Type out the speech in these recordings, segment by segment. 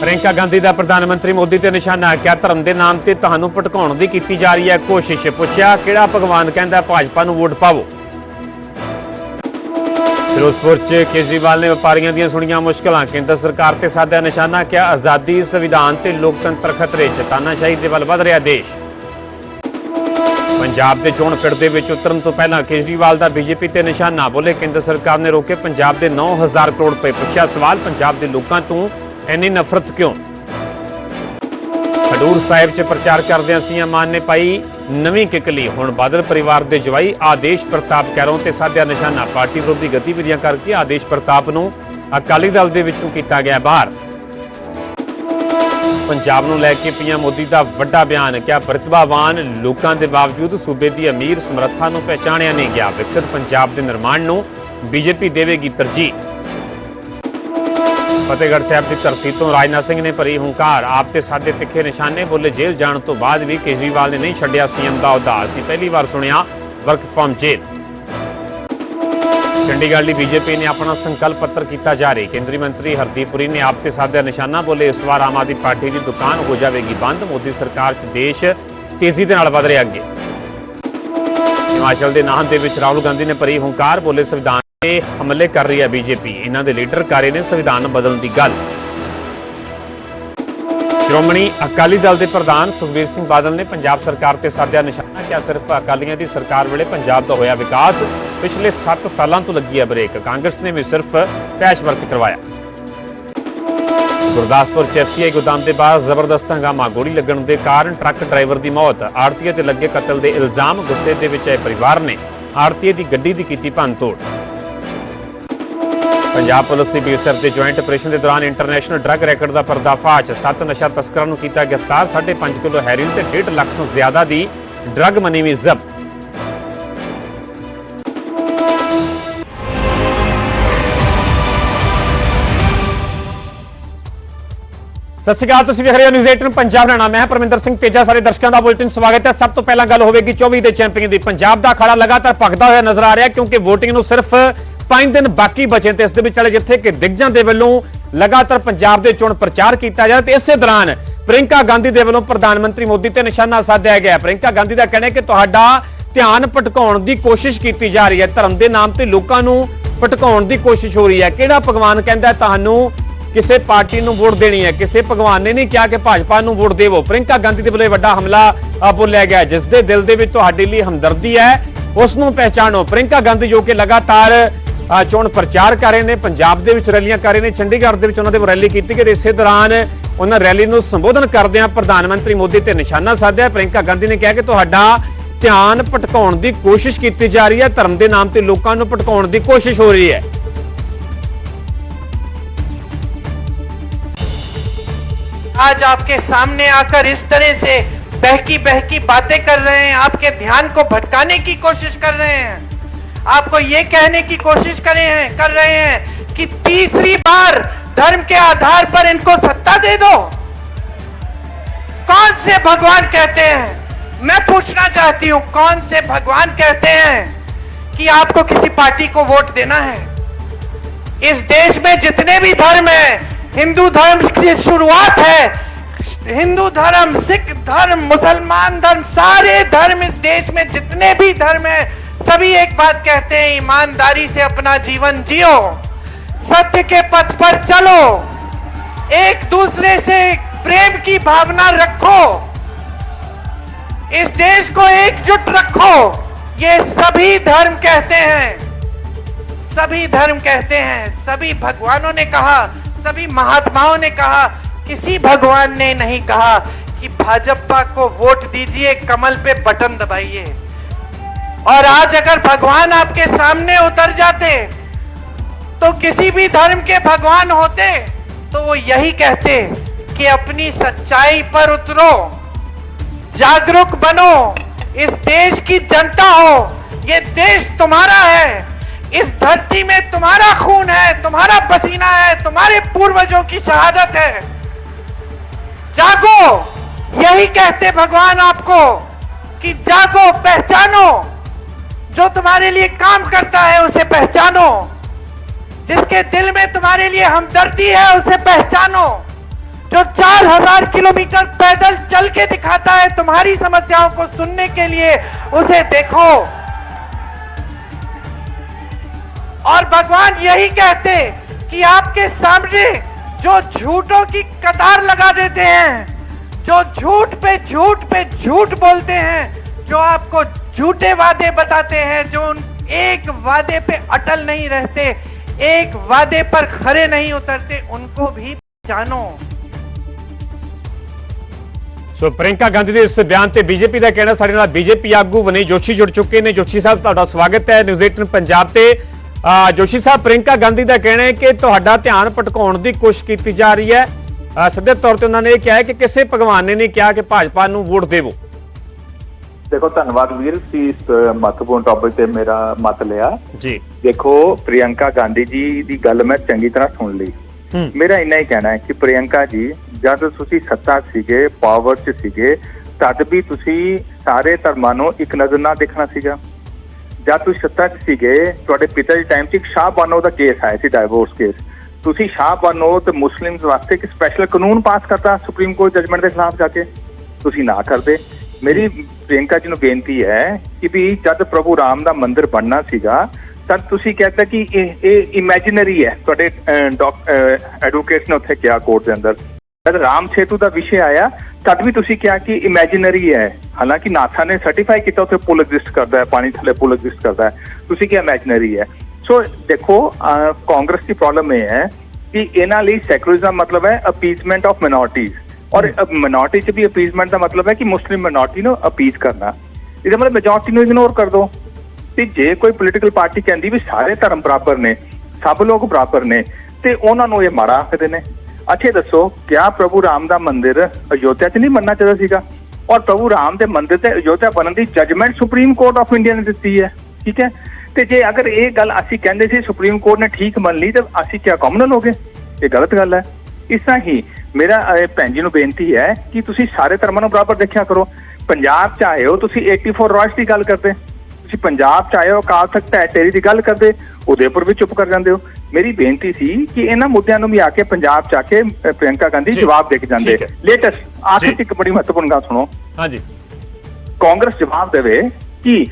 प्रियंका गांधी का प्रधानमंत्री मोदी ते निशाना, क्या धर्म के नाम से तुहानू भटकाउण दी कीती जा रही है कोशिश। पूछया किहड़ा भगवान कहंदा भाजपा नू वोट पावो। फिरोजपुर च केजरीवाल ने व्यापारियों दी सुणियां मुश्किलां, केंद्र सरकार ते साधा निशाना, क्या आजादी संविधान ते लोकतंत्र खतरे च, तानाशाही दे वल वध रहा देश। पंजाब के चोण पिड़ दे विच उतरन तो पहला केजरीवाल का बीजेपी ते निशाना, बोले केंद्र सरकार ने रोके पंजाब के 9000 करोड़ रुपए। पूछा सवाल पंजाब के लोगों तो इन्नी नफरत क्यों। खडूर साहिब च प्रचार करदे सीएम मान ने पाई नवीं किकली, हुण बादल परिवार के जवाई आदेश प्रताप कैरों ते साधा निशाना, पार्टी विरोधी गतिविधियां करके आदेश प्रताप नूं अकाली दल दे विचों कीता गया बाहर। पंजाब नूं लैके पीएम मोदी का वड्डा बयान, क्या प्रतिभावान लोगों के बावजूद सूबे की अमीर समर्था नूं पहचानिया नहीं गया। विकसित पंजाब के निर्माण नूं बीजेपी देवेगी तरजीह। फतेहगढ़ साहब की धरती तो राजनाथ सिंह ने भरी हुंकार, आप ते सादे तिखे निशाने, बोले जेल जाने तो बाद भी केजरीवाल ने नहीं छड्डिया सीएम का अहुदा। असीं पहली बार सुनिया वर्क फ्रॉम जेल। चंडीगढ़ ली बीजेपी ने अपना संकल्प पत्र किया जारी, केंद्रीय मंत्री हरदीप पुरी ने आप ते साधा निशाना, बोले इस बार आम आदमी पार्टी की दुकान हो जाएगी बंद। मोदी सरकार च देश तेजी के नाल वध रहा अगे। हिमाचल के नाहन दे विच राहुल गांधी ने भरी हुंकार, बोले संविधान ते हमले कर रही है बीजेपी, इन्हां दे लीडर कर रहे ने संविधान बदलने की गल। श्रोमणी अकाली दल के प्रधान सुखबीर सिंह बादल ने पंजाब सरकार ते साधा निशाना, क्या सिर्फ अकालियां दी सरकार वेले पंजाब का होया विकास, पिछले 7 सालों तो लगी है ब्रेक, कांग्रेस ने भी सिर्फ पैच वर्क करवाया। गुरदासपुर च एफसीआई गोदाम के बाहर जबरदस्त हंगामा, गोली लगन के कारण ट्रक ड्राइवर की मौत, आड़तीए ते लगे कतल के इल्जाम, गुस्से दे विच आए परिवार ने आड़तीए की गड्डी की कीती भंन-तोड़। पंजाब पुलिस की बीएसएफ के ज्वाइंट ऑपरेशन के दौरान इंटरनेशनल ड्रग रैकेट का पर्दाफाश, 7 नशा तस्करों को किया गिरफ्तार, 5.5 किलो हैरोइन ते 1.5 लाख तो ज्यादा की ड्रग मनी भी जब्त। सत श्री अकाल, तुसीं वेख रहे हो न्यूज़ 18 पंजाब हरियाणा, मैं परमिंदर सिंह तेजा, सारे दर्शकों का बुलेटिन स्वागत है। सब तो पहला गल होगी 24 के चैंपियन की। पंजाब का अखाड़ा लगातार भखदा हुआ नजर आ रहा है, क्योंकि वोटिंग नूं सिर्फ 5 दिन बाकी बचे ते इस दे विच जिथे कि दिग्गजां दे वल्लों लगातार पंजाब दे चोण प्रचार किया जाए ते इसे दौरान प्रियंका गांधी दे वल्लों प्रधानमंत्री मोदी ते निशाना साधिया गया। प्रियंका गांधी का कहना है कि तुहाडा ध्यान भटकाउण दी कोशिश की जा रही है, धर्म के नाम ते लोकां नूं भटकाउण दी कोशिश हो रही है। किहड़ा भगवान कहंदा तुहानूं किसी पार्टी नूं वोट देनी है, किसी भगवान ने नहीं कहा कि भाजपा नूं वोट देवो। प्रियंका गांधी दे वल्लों वड्डा हमला बोलिया गया, जिस दे दिल दे विच तुहाडे लई हमदर्दी है उस नूं पहचानो। प्रियंका गांधी जो कि लगातार चोण प्रचार कर रहे हैं, पंजाब दे विच रैलियां कर रहे हैं, चंडीगढ़ दे विच उन्हां दे रैली की गई। इस दौरान उन्हां रैली नूं संबोधन करदे प्रधानमंत्री मोदी ते निशाना साधिया। प्रियंका गांधी ने कहा कि तुहाडा ध्यान भटकाउण दी कोशिश की जा रही है, धर्म के नाम ते लोकां नूं भटकाउण दी कोशिश हो रही है। आज आपके सामने आकर इस तरह से बहकी बहकी बातें कर रहे हैं, आपके ध्यान को भटकाने की कोशिश कर रहे हैं, आपको ये कहने की कोशिश कर रहे हैं कि तीसरी बार धर्म के आधार पर इनको सत्ता दे दो। कौन से भगवान कहते हैं, मैं पूछना चाहती हूं, कौन से भगवान कहते हैं कि आपको किसी पार्टी को वोट देना है। इस देश में जितने भी धर्म हैं, हिंदू धर्म की शुरुआत है, हिंदू धर्म, सिख धर्म, मुसलमान धर्म, सारे धर्म इस देश में जितने भी धर्म हैं, सभी एक बात कहते हैं, ईमानदारी से अपना जीवन जियो, सत्य के पथ पर चलो, एक दूसरे से प्रेम की भावना रखो, इस देश को एकजुट रखो। ये सभी धर्म कहते हैं, सभी धर्म कहते हैं, सभी भगवानों ने कहा, सभी महात्माओं ने कहा, किसी भगवान ने नहीं कहा कि भाजपा को वोट दीजिए, कमल पे बटन दबाइए। और आज अगर भगवान आपके सामने उतर जाते तो किसी भी धर्म के भगवान होते तो वो यही कहते कि अपनी सच्चाई पर उतरो, जागरूक बनो, इस देश की जनता हो, ये देश तुम्हारा है, इस धरती में तुम्हारा खून है, तुम्हारा पसीना है, तुम्हारे पूर्वजों की शहादत है, जागो। यही कहते भगवान आपको कि जागो, पहचानो, जो तुम्हारे लिए काम करता है उसे पहचानो, जिसके दिल में तुम्हारे लिए हमदर्दी है उसे पहचानो, जो 1000 किलोमीटर पैदल चल के दिखाता है तुम्हारी समस्याओं को सुनने के लिए, उसे देखो। और भगवान यही कहते कि आपके सामने जो झूठों की कतार लगा देते हैं, जो झूठ पे झूठ बोलते हैं, जो आपको झूठे वादे बताते हैं, जो उन एक वादे पे अटल नहीं रहते, एक वादे पर खरे नहीं उतरते, उनको भी जानो। ਸੋ ਪ੍ਰਿयंका ਗਾਂਧੀ ਦੇ ਇਸ ਬਿਆਨ ਤੇ ਬੀਜੇਪੀ ਦਾ ਕਹਿਣਾ, ਸਾਡੇ ਨਾਲ ਬੀਜੇਪੀ ਆਗੂ ਵਨੀ ਜੋਸ਼ੀ ਜੁੜ ਚੁੱਕੇ ਨੇ। ਜੋਸ਼ੀ ਸਾਹਿਬ ਤੁਹਾਡਾ ਸਵਾਗਤ ਹੈ ਨਿਊਜ਼ 18 ਪੰਜਾਬ ਤੇ। ਜੋਸ਼ੀ ਸਾਹਿਬ, ਪ੍ਰਿयंका ਗਾਂਧੀ ਦਾ ਕਹਿਣਾ ਹੈ ਕਿ ਤੁਹਾਡਾ ਧਿਆਨ ਭਟਕਾਉਣ ਦੀ ਕੋਸ਼ਿਸ਼ ਕੀਤੀ ਜਾ ਰਹੀ ਹੈ। ਸਿੱਧੇ ਤੌਰ ਤੇ ਉਹਨਾਂ ਨੇ ਇਹ ਕਿਹਾ ਹੈ ਕਿ ਕਿਸੇ ਭਗਵਾਨ ਨੇ ਨਹੀਂ ਕਿਹਾ ਕਿ ਭਾਜਪਾ ਨੂੰ ਵੋਟ ਦੇਵੋ। देखो धन्यवाद वीर, इस महत्वपूर्ण टॉपिक ਤੇ ਮੇਰਾ ਮਤ ਲਿਆ ਜੀ। ਦੇਖੋ ਪ੍ਰਿयंका ਗਾਂਧੀ ਜੀ ਦੀ ਗੱਲ ਮੈਂ ਚੰਗੀ ਤਰ੍ਹਾਂ ਸੁਣ ਲਈ। ਮੇਰਾ ਇੰਨਾ ਹੀ ਕਹਿਣਾ ਹੈ ਕਿ ਪ੍ਰਿयंका ਜੀ ਜਦ ਤੁਸੀਂ ਸੱਤਾ ਸੀਗੇ, ਪਾਵਰ 'ਚ ਸੀਗੇ, ਤਦ ਵੀ ਤੁਸੀਂ ਸਾਰੇ ਧਰਮਾਂ ਨੂੰ ਇੱਕ ਨਜ਼ਰ ਨਾਲ ਦੇਖਣਾ ਸੀਗਾ। ਜਦ ਤੁਸੀਂ ਸੱਤਾ 'ਚ ਸੀਗੇ, ਤੁਹਾਡੇ ਪਿਤਾ ਜੀ ਟਾਈਮ 'ਚ ਇੱਕ ਸ਼ਾਹ ਬਾਨੋ ਦਾ ਕੇਸ ਆਇਆ ਸੀ, ਡਾਈਵੋਰਸ ਕੇਸ। ਤੁਸੀਂ ਸ਼ਾਹ ਬਾਨੋ ਤੇ ਮੁਸਲਿਮਸ ਵਾਸਤੇ ਇੱਕ ਸਪੈਸ਼ਲ ਕਾਨੂੰਨ ਪਾਸ ਕਰਤਾ ਸੁਪਰੀਮ ਕੋਰਟ ਜਜਮੈਂਟ ਦੇ ਖਿਲਾਫ ਜਾ ਕੇ, ਤੁਸੀਂ ਨਾ ਕਰਦੇ। ਮੇਰੀ ਪ੍ਰਿयंका ਜੀ ਨੂੰ ਬੇਨਤੀ ਹੈ ਕਿ ਵੀ ਜਦ ਪ੍ਰਭੂ ਰਾਮ ਦਾ ਮੰਦਿਰ ਬਣਨਾ ਸੀਗਾ ਤਦ ਤੁਸੀਂ ਕਹਿੰਦੇ ਕਿ ਇਹ ਇਮੇਜਿਨਰੀ ਹੈ। ਤੁਹਾਡੇ ਐਡਵੋਕੇਟ ਨੇ ਉੱਥੇ ਕਿਹਾ ਕੋਰਟ ਦੇ ਅੰਦਰ, ਜਦ ਰਾਮ ਸੇਤੂ ਦਾ ਵਿਸ਼ੇ ਆਇਆ ਤਦ ਵੀ ਤੁਸੀਂ ਕਿਹਾ ਕਿ ਇਮੇਜਿਨਰੀ ਹੈ। ਹਾਲਾਂਕਿ ਨਾਸਾ ਨੇ ਸਰਟੀਫਾਈ ਕੀਤਾ ਉੱਥੇ ਪੁਲ ਐਗਜ਼ਿਸਟ ਕਰਦਾ ਹੈ, ਪਾਣੀ ਥੱਲੇ ਪੁਲ ਐਗਜ਼ਿਸਟ ਕਰਦਾ ਹੈ, ਤੁਸੀਂ ਕਿਹਾ ਇਮੇਜਿਨਰੀ ਹੈ। ਸੋ ਦੇਖੋ ਕਾਂਗਰਸ ਦੀ ਪ੍ਰੋਬਲਮ ਇਹ ਹੈ ਕਿ ਇਹਨਾਂ ਲਈ ਸੈਕੂਲਰਿਜ਼ਮ ਮਤਲਬ ਹੈ ਅਪੀਜ਼ਮੈਂਟ ਆਫ ਮਾਈਨੋਰਟੀਜ਼, ਔਰ ਮਿਨੋਰਟੀ 'ਚ ਵੀ ਅਪੀਜ਼ਮੈਂਟ ਦਾ ਮਤਲਬ ਹੈ ਕਿ ਮੁਸਲਿਮ ਮਿਨੋਰਟੀ ਨੂੰ ਅਪੀਜ਼ ਕਰਨਾ। ਇਹਦਾ ਮਤਲਬ ਮੈਜੋਰਟੀ ਨੂੰ ਇਗਨੋਰ ਕਰ ਦੋ। ਤੇ ਜੇ ਕੋਈ ਪੋਲੀਟੀਕਲ ਪਾਰਟੀ ਕਹਿੰਦੀ ਵੀ ਸਾਰੇ ਧਰਮ ਬਰਾਬਰ ਨੇ, ਸਭ ਲੋਕ ਬਰਾਬਰ ਨੇ, ਤੇ ਉਹਨਾਂ ਨੂੰ ਇਹ ਮਾੜਾ ਆਖਦੇ ਨੇ। ਅੱਛਾ ਦੱਸੋ, ਕਿਆ ਪ੍ਰਭੂ ਰਾਮ ਦਾ ਮੰਦਿਰ ਅਯੋਧਿਆ 'ਚ ਨਹੀਂ ਬਣਨਾ ਚਾਹੀਦਾ ਸੀਗਾ? ਔਰ ਪ੍ਰਭੂ ਰਾਮ ਦੇ ਮੰਦਿਰ ਤੇ ਅਯੋਧਿਆ ਬਣਨ ਦੀ judgement supreme court of India ਨੇ ਦਿੱਤੀ ਹੈ, ਠੀਕ ਹੈ। ਤੇ ਜੇ ਅਗਰ ਇਹ ਗੱਲ ਅਸੀਂ ਕਹਿੰਦੇ ਸੀ ਸੁਪਰੀਮ ਕੋਰਟ ਨੇ ਠੀਕ ਮੰਨ ਲਈ ਤੇ ਅਸੀਂ ਕਿਆ ਕਮਨਲ ਹੋ ਗਏ? ਇਹ ਗਲਤ ਗੱਲ ਹੈ। ਇਸ ਤਰ੍ਹਾਂ ਹੀ ਮੇਰਾ ਭੈਣ ਜੀ ਨੂੰ ਬੇਨਤੀ ਹੈ ਕਿ ਤੁਸੀਂ ਸਾਰੇ ਧਰਮਾਂ ਨੂੰ ਬਰਾਬਰ ਦੇਖਿਆ ਕਰੋ। ਪੰਜਾਬ 'ਚ ਆਏ ਹੋ ਤੁਸੀਂ 84 ਰॉयल्स ਦੀ ਗੱਲ ਕਰਦੇ, ਤੁਸੀਂ ਪੰਜਾਬ 'ਚ ਆਏ ਹੋ ਅਕਾਲ ਤਖਤ ਢਹਿ ਦੀ ਗੱਲ ਕਰਦੇ, ਉਹਦੇ ਉੱਪਰ ਵੀ ਚੁੱਪ ਕਰ ਜਾਂਦੇ ਹੋ। ਮੇਰੀ ਬੇਨਤੀ ਸੀ ਕਿ ਇਹਨਾਂ ਮੁੱਦਿਆਂ ਨੂੰ ਵੀ ਆ ਕੇ ਪੰਜਾਬ 'ਚ ਆ ਕੇ ਪ੍ਰਿयंका ਗਾਂਧੀ ਜਵਾਬ ਦੇ ਕੇ ਜਾਂਦੇ। ਲੇਟੈਸਟ ਆਖਿਰ ਇੱਕ ਬੜੀ ਮਹੱਤਵਪੂਰਨ ਗੱਲ ਸੁਣੋ। ਹਾਂਜੀ, ਕਾਂਗਰਸ ਜਵਾਬ ਦੇਵੇ ਕਿ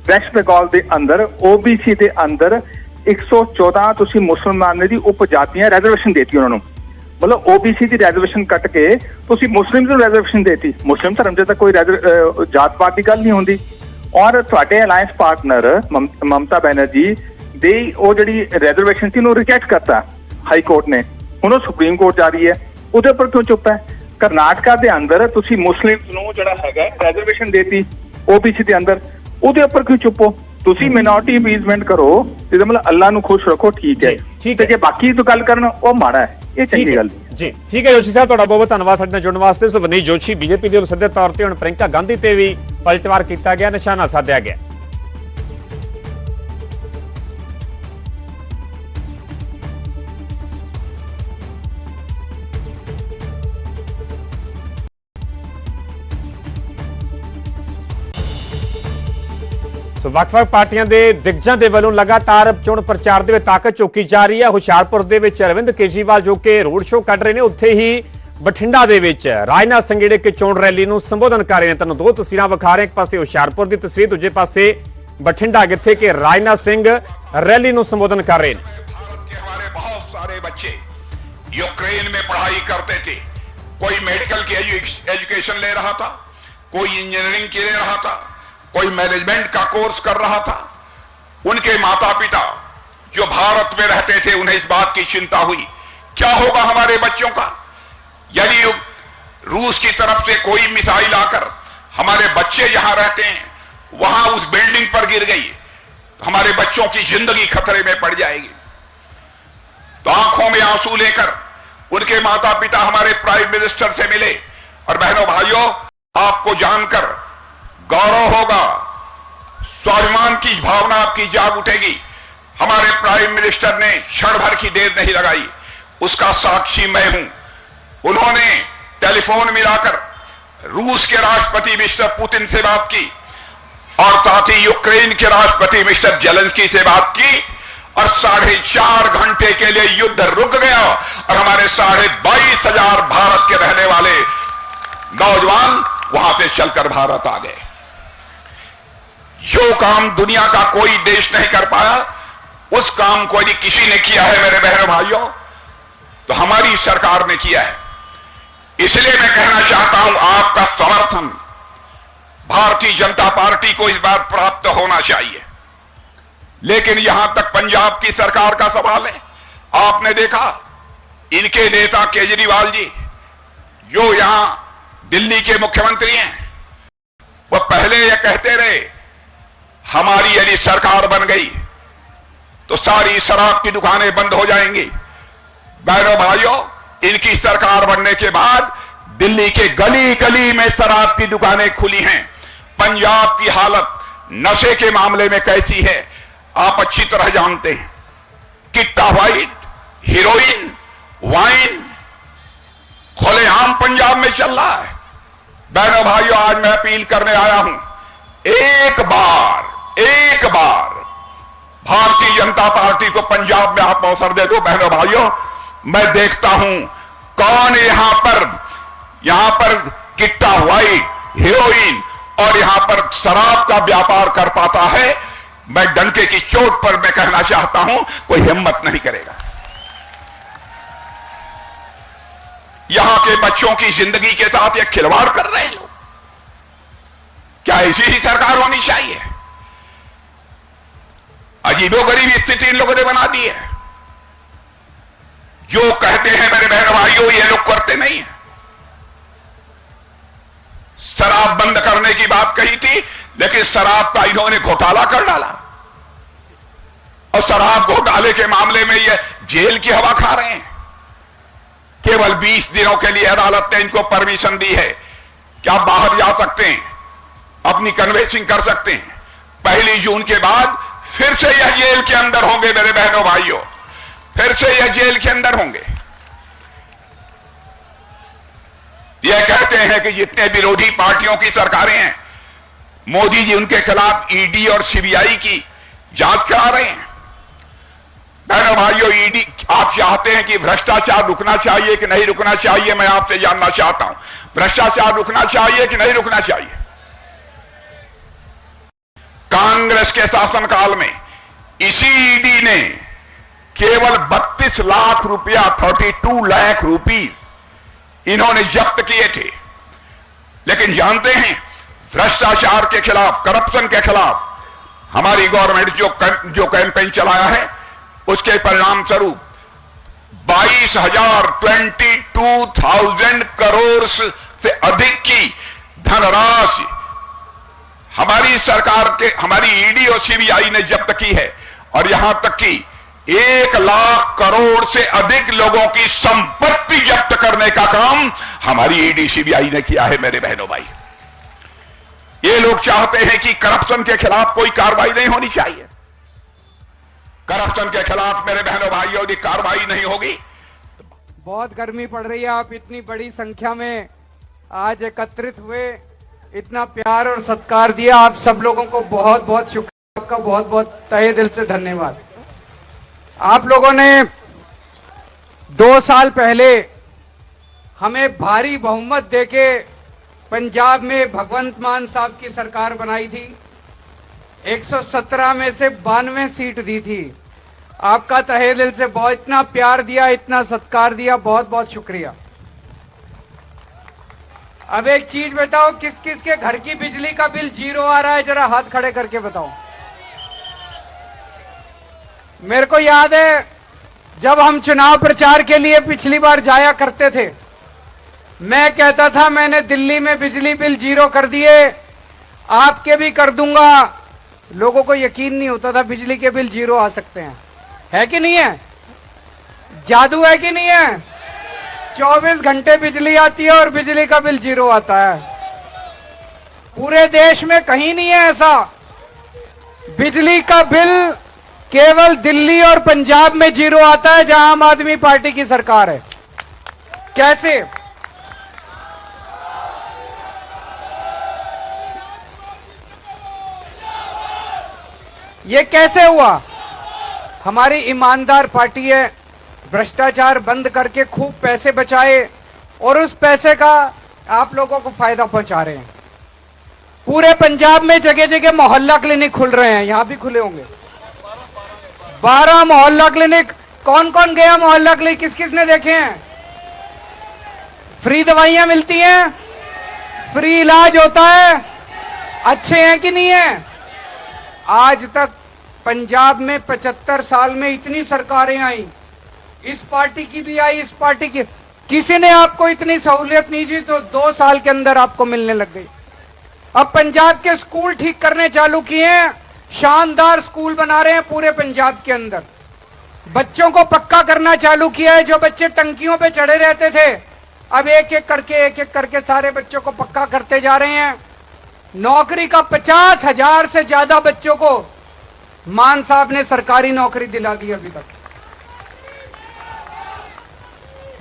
ਵੈਸਟ ਬੰਗਾਲ ਦੇ ਅੰਦਰ OBC ਦੇ ਅੰਦਰ 114 ਤੁਸੀਂ ਮੁਸਲਮਾਨਾਂ ਦੀ ਉਪਜਾਤੀਆਂ ਰਿਜ਼ਰਵੇਸ਼ਨ ਦੇਤੀ ਉਹਨਾਂ ਨੂੰ, ਮਤਲਬ OBC ਦੀ ਰਿਜ਼ਰਵੇਸ਼ਨ ਕੱਟ ਕੇ ਤੁਸੀਂ ਮੁਸਲਿਮ ਨੂੰ ਰਿਜ਼ਰਵੇਸ਼ਨ ਦੇਤੀ। ਮੁਸਲਿਮ ਧਰਮ 'ਚ ਤਾਂ ਕੋਈ ਜਾਤ ਪਾਤ ਦੀ ਗੱਲ ਨਹੀਂ ਹੁੰਦੀ। ਔਰ ਤੁਹਾਡੇ ਅਲਾਇੰਸ ਪਾਰਟਨਰ ਮਮਤਾ ਬੈਨਰਜੀ ਦੇ ਉਹ ਜਿਹੜੀ ਰਿਜ਼ਰਵੇਸ਼ਨ ਸੀ ਉਹਨੂੰ ਰਿਜੈਕਟ ਕਰਤਾ ਹਾਈ ਕੋਰਟ ਨੇ, ਹੁਣ ਉਹ ਸੁਪਰੀਮ ਕੋਰਟ ਜਾ ਰਹੀ ਹੈ, ਉਹਦੇ ਉੱਪਰ ਕਿਉਂ ਚੁੱਪ ਹੈ? ਕਰਨਾਟਕਾ ਦੇ ਅੰਦਰ ਤੁਸੀਂ ਮੁਸਲਿਮ ਨੂੰ ਜਿਹੜਾ ਹੈਗਾ ਰਿਜ਼ਰਵੇਸ਼ਨ ਦੇਤੀ OBC ਦੇ ਅੰਦਰ, ਉਹਦੇ ਉੱਪਰ ਕਿਉਂ ਚੁੱਪ ਹੋ? ਤੁਸੀਂ ਮਿਨੋਰਟੀ ਅਪੀਜ਼ਮੈਂਟ ਕਰੋ, ਜਿਹਦਾ ਮਤਲਬ ਅੱਲਾ ਨੂੰ ਖੁਸ਼ ਰੱਖੋ, ਠੀਕ ਹੈ। ਤੇ ਜੇ ਬਾਕੀ ਤੋਂ ਗੱਲ ਕਰਨ ਉਹ ਮਾੜਾ ਹੈ, ਇਹ ਚੰਗੀ ਗੱਲ ਨਹੀਂ ਜੀ। ਠੀਕ ਹੈ ਜੋਸ਼ੀ ਸਾਹਿਬ, ਤੁਹਾਡਾ ਬਹੁਤ ਬਹੁਤ ਧੰਨਵਾਦ ਸਾਡੇ ਨਾਲ ਜੁੜਨ ਵਾਸਤੇ। ਸੋ ਵਨੀ ਜੋਸ਼ੀ ਬੀਜੇਪੀ ਦੇ ਸਿੱਧੇ ਤੌਰ ਤੇ ਹੁਣ ਪ੍ਰਿयंका ਗਾਂਧੀ ਤੇ ਵੀ ਪਲਟਵਾਰ ਕੀਤਾ ਗਿਆ, ਨਿਸ਼ਾਨਾ ਸਾਧਿਆ ਗਿਆ। ਸੋ ਵੱਖ-ਵੱਖ ਪਾਰਟੀਆਂ ਦੇ ਦਿਗਜਾਂ ਦੇ ਵੱਲੋਂ ਲਗਾਤਾਰ ਚੋਣ ਪ੍ਰਚਾਰ ਦੇ ਵਿੱਚ ਤਾਕਤ ਝੋਕੀ ਜਾ ਰਹੀ ਹੈ। ਹੁਸ਼ਿਆਰਪੁਰ ਦੇ ਵਿੱਚ ਅਰਵਿੰਦ ਕੇਜਰੀਵਾਲ ਜੋ ਕਿ ਰੋਡ ਸ਼ੋਅ ਕੱਢ ਰਹੇ ਨੇ, ਉੱਥੇ ਹੀ ਬਠਿੰਡਾ ਦੇ ਵਿੱਚ ਰਾਜਨਾਥ ਸਿੰਘ ਜਿਹੜੇ ਕਿ ਚੋਣ ਰੈਲੀ ਨੂੰ ਸੰਬੋਧਨ ਕਰ ਰਹੇ ਨੇ। ਤੁਹਾਨੂੰ ਦੋ ਤਸਵੀਰਾਂ ਵਿਖਾ ਰਹੇ, ਇੱਕ ਪਾਸੇ ਹੁਸ਼ਿਆਰਪੁਰ ਦੀ ਤਸਵੀਰ, ਦੂਜੇ ਪਾਸੇ ਬਠਿੰਡਾ ਜਿੱਥੇ ਕਿ ਰਾਜਨਾਥ ਸਿੰਘ ਰੈਲੀ ਨੂੰ ਸੰਬੋਧਨ ਕਰ ਰਹੇ ਨੇ। हमारे बहुत सारे बच्चे यूक्रेन में पढ़ाई करते थे, कोई मेडिकल की एजुकेशन ले रहा था, कोई इंजीनियरिंग की ले रहा था, कोई मैनेजमेंट का कोर्स कर रहा था। उनके माता पिता जो भारत में रहते थे उन्हें इस बात की चिंता हुई क्या होगा हमारे बच्चों का यदि रूस की तरफ से कोई मिसाइल आकर हमारे बच्चे जहां रहते हैं वहां उस बिल्डिंग पर गिर गई, हमारे बच्चों की जिंदगी खतरे में पड़ जाएगी। तो आंखों में आंसू लेकर उनके माता पिता हमारे प्राइम मिनिस्टर से मिले। और बहनों भाइयों, आपको जानकर गौरव होगा, स्वाभिमान की भावना आपकी जाग उठेगी। हमारे प्राइम मिनिस्टर ने क्षण भर की देर नहीं लगाई, उसका साक्षी मैं हूं। उन्होंने टेलीफोन मिलाकर रूस के राष्ट्रपति मिस्टर पुतिन से बात की और साथ ही यूक्रेन के राष्ट्रपति मिस्टर जेलेंस्की से बात की और 4.5 घंटे के लिए युद्ध रुक गया और हमारे 22,500 भारत के रहने वाले नौजवान वहां से चलकर भारत आ गए। जो काम दुनिया का कोई देश नहीं कर पाया, उस काम को यदि किसी ने किया है मेरे बहनों भाइयों, तो हमारी सरकार ने किया है। इसलिए मैं कहना चाहता हूं, आपका समर्थन भारतीय जनता पार्टी को इस बार प्राप्त होना चाहिए। लेकिन यहां तक पंजाब की सरकार का सवाल है, आपने देखा इनके नेता केजरीवाल जी, जो यहां दिल्ली के मुख्यमंत्री हैं, वह पहले यह कहते रहे हमारी यदि सरकार बन गई तो सारी शराब की दुकानें बंद हो जाएंगी। बहनों भाइयों, इनकी सरकार बनने के बाद दिल्ली के गली गली में शराब की दुकानें खुली हैं। पंजाब की हालत नशे के मामले में कैसी है आप अच्छी तरह जानते हैं। किट्टा वाइट, हीरोइन, वाइन खुलेआम पंजाब में चल रहा है। बहनों भाइयों, आज मैं अपील करने आया हूं, एक बार भारतीय जनता पार्टी को पंजाब में आप अवसर दे दो। बहनों भाइयों, मैं देखता हूं कौन यहां पर किट्टा वाइट, हीरोइन और यहां पर शराब का व्यापार कर पाता है। मैं डंके की चोट पर मैं कहना चाहता हूं, कोई हिम्मत नहीं करेगा। यहां के बच्चों की जिंदगी के साथ ये खिलवाड़ कर रहे हैं लोग। क्या ऐसी ही सरकार होनी चाहिए? अजीबोगरीब स्थिति इन लोगों ने बना दी है। जो कहते हैं मेरे बहन भाइयों, ये लोग करते नहीं है। शराब बंद करने की बात कही थी, लेकिन शराब का इन्होंने घोटाला कर डाला और शराब घोटाले के मामले में ये जेल की हवा खा रहे हैं। केवल 20 दिनों के लिए अदालत ने इनको परमिशन दी है कि आप बाहर जा सकते हैं, अपनी कन्वेंसिंग कर सकते हैं। 1 जून के बाद फिर से यह जेल के अंदर होंगे मेरे बहनों भाइयों, फिर से यह जेल के अंदर होंगे। यह कहते हैं कि जितने विरोधी पार्टियों की सरकारें हैं, मोदी जी उनके खिलाफ ईडी और सीबीआई की जांच करा रहे हैं। बहनों भाइयों, ईडी, आप चाहते हैं कि भ्रष्टाचार रुकना चाहिए कि नहीं रुकना चाहिए? मैं आपसे जानना चाहता हूं, भ्रष्टाचार रुकना चाहिए कि नहीं रुकना चाहिए? कांग्रेस के शासनकाल में इसी ईडी ने केवल 32 लाख रुपया, 32 लाख रुपीस इन्होंने जब्त किए थे। लेकिन जानते हैं, भ्रष्टाचार के खिलाफ, करप्शन के खिलाफ हमारी गवर्नमेंट जो कैंपेन चलाया है, उसके परिणाम स्वरूप 22,000 करोड़ से अधिक की धनराशि हमारी सरकार के, हमारी ईडी और सीबीआई ने जब्त की है। और यहां तक कि 1 लाख करोड़ से अधिक लोगों की संपत्ति जब्त करने का काम हमारी ईडी सीबीआई ने किया है मेरे बहनों भाई। ये लोग चाहते हैं कि करप्शन के खिलाफ कोई कार्रवाई नहीं होनी चाहिए। करप्शन के खिलाफ मेरे बहनों भाइयों यदि कार्रवाई नहीं होगी। बहुत गर्मी पड़ रही है, आप इतनी बड़ी संख्या में आज एकत्रित हुए, इतना प्यार और सत्कार दिया, आप सब लोगों को बहुत बहुत शुक्रिया, आपका बहुत बहुत तहे दिल से धन्यवाद। आप लोगों ने 2 साल पहले हमें भारी बहुमत देके पंजाब में भगवंत मान साहब की सरकार बनाई थी। 117 में से 92 सीट दी थी। आपका तहे दिल से बहुत, इतना प्यार दिया, इतना सत्कार दिया, बहुत बहुत शुक्रिया। अब एक चीज बताओ, किस किस के घर की बिजली का बिल 0 आ रहा है? जरा हाथ खड़े करके बताओ। मेरे को याद है जब हम चुनाव प्रचार के लिए पिछली बार जाया करते थे, मैं कहता था मैंने दिल्ली में बिजली बिल 0 कर दिए, आपके भी कर दूंगा। लोगों को यकीन नहीं होता था बिजली के बिल 0 आ सकते हैं। है कि नहीं है? जादू है कि नहीं है? 24 घंटे बिजली आती है और बिजली का बिल 0 आता है। पूरे देश में कहीं नहीं है ऐसा। बिजली का बिल केवल दिल्ली और पंजाब में 0 आता है, जहां आम आदमी पार्टी की सरकार है। कैसे? ये कैसे हुआ? हमारी ईमानदार पार्टी है, भ्रष्टाचार बंद करके खूब पैसे बचाए और उस पैसे का आप लोगों को फायदा पहुंचा रहे हैं। पूरे पंजाब में जगह जगह मोहल्ला क्लिनिक खुल रहे हैं, यहां भी खुले होंगे 12 मोहल्ला क्लिनिक। कौन कौन गया मोहल्ला क्लिनिक, किस किस ने देखे हैं? फ्री दवाइयां मिलती हैं, फ्री इलाज होता है, अच्छे हैं कि नहीं है? आज तक पंजाब में 75 साल में इतनी सरकारें आई, इस पार्टी की भी आई, इस पार्टी की, किसी ने आपको इतनी सहूलियत नहीं दी तो 2 साल के अंदर आपको मिलने लग गई। अब पंजाब के स्कूल ठीक करने चालू किए हैं, शानदार स्कूल बना रहे हैं पूरे पंजाब के अंदर। बच्चों को पक्का करना चालू किया है, जो बच्चे टंकियों पे चढ़े रहते थे अब एक एक करके सारे बच्चों को पक्का करते जा रहे हैं। नौकरी का 50,000 से ज्यादा बच्चों को मान साहब ने सरकारी नौकरी दिला दी अभी तक।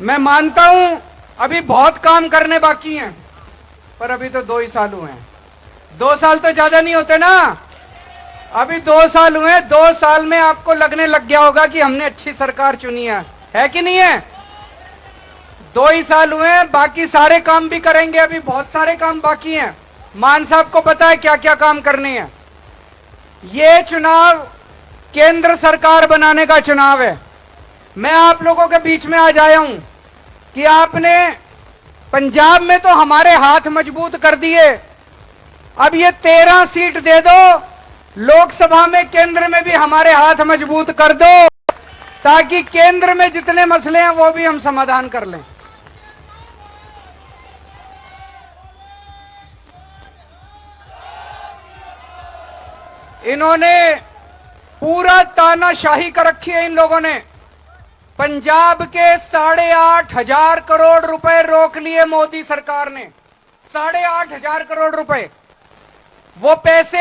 मैं मानता हूं अभी बहुत काम करने बाकी हैं, पर अभी तो 2 ही साल हुए हैं। 2 साल तो ज्यादा नहीं होते ना, अभी 2 साल हुए। 2 साल में आपको लगने लग गया होगा कि हमने अच्छी सरकार चुनी है कि नहीं है? 2 ही साल हुए हैं, बाकी सारे काम भी करेंगे, अभी बहुत सारे काम बाकी हैं। मान साहब को पता है क्या क्या काम करने हैं। ये चुनाव केंद्र सरकार बनाने का चुनाव है। मैं आप लोगों के बीच में आज आया हूं कि आपने पंजाब में तो हमारे हाथ मजबूत कर दिए, अब ये 13 सीट दे दो, लोकसभा में केंद्र में भी हमारे हाथ मजबूत कर दो, ताकि केंद्र में जितने मसले हैं वो भी हम समाधान कर लें। इन्होंने पूरा तानाशाही कर रखी है। इन लोगों ने पंजाब के 8,500 करोड़ रुपए रोक लिए मोदी सरकार ने, 8,500 करोड़ रुपए। वो पैसे